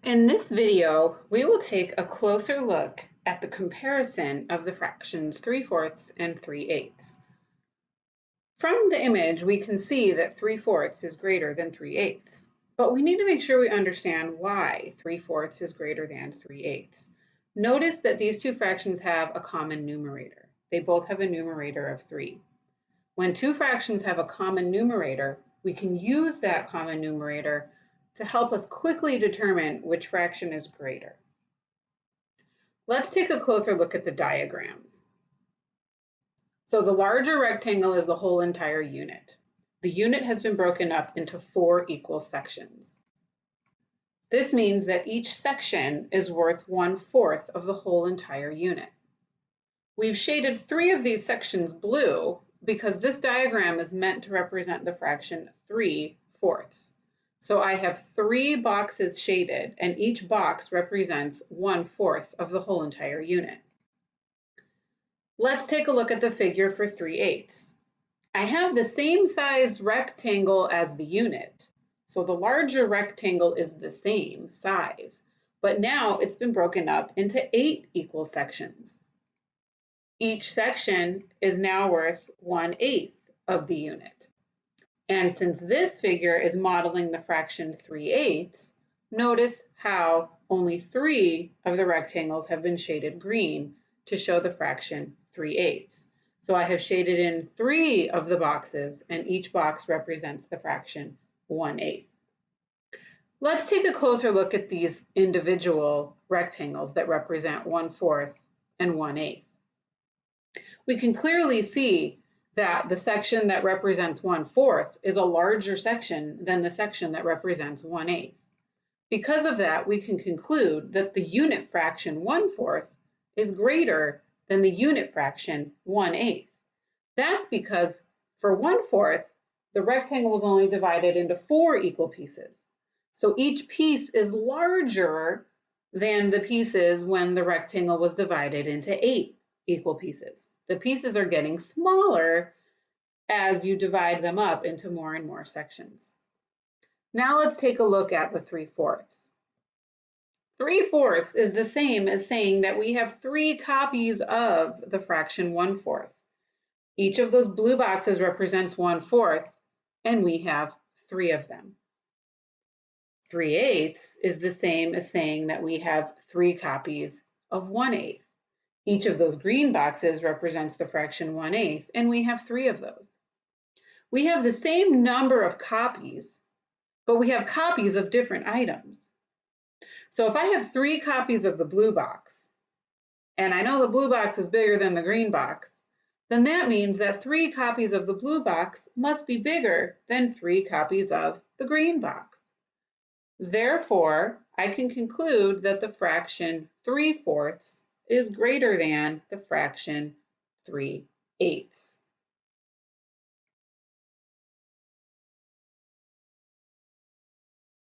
In this video, we will take a closer look at the comparison of the fractions 3/4 and 3/8. From the image, we can see that 3/4 is greater than 3/8, but we need to make sure we understand why 3/4 is greater than 3/8. Notice that these two fractions have a common numerator. They both have a numerator of 3. When two fractions have a common numerator, we can use that common numerator to help us quickly determine which fraction is greater. Let's take a closer look at the diagrams. So the larger rectangle is the whole entire unit. The unit has been broken up into 4 equal sections. This means that each section is worth 1/4 of the whole entire unit. We've shaded 3 of these sections blue because this diagram is meant to represent the fraction 3/4. So I have 3 boxes shaded, and each box represents 1/4 of the whole entire unit. Let's take a look at the figure for 3/8. I have the same size rectangle as the unit, so the larger rectangle is the same size, but now it's been broken up into 8 equal sections. Each section is now worth 1/8 of the unit. And since this figure is modeling the fraction 3/8, notice how only 3 of the rectangles have been shaded green to show the fraction 3/8. So I have shaded in 3 of the boxes, and each box represents the fraction 1/8. Let's take a closer look at these individual rectangles that represent 1/4 and 1/8. We can clearly see that the section that represents 1/4 is a larger section than the section that represents 1/8. Because of that, we can conclude that the unit fraction 1/4 is greater than the unit fraction 1/8. That's because for 1/4, the rectangle was only divided into 4 equal pieces. So each piece is larger than the pieces when the rectangle was divided into 8 equal pieces. The pieces are getting smaller as you divide them up into more and more sections. Now let's take a look at the 3/4. 3/4 is the same as saying that we have 3 copies of the fraction 1/4. Each of those blue boxes represents 1/4, and we have 3 of them. 3/8 is the same as saying that we have 3 copies of 1/8. Each of those green boxes represents the fraction 1/8, and we have 3 of those. We have the same number of copies, but we have copies of different items. So if I have 3 copies of the blue box, and I know the blue box is bigger than the green box, then that means that 3 copies of the blue box must be bigger than 3 copies of the green box. Therefore, I can conclude that the fraction 3/4 is greater than the fraction 3/8.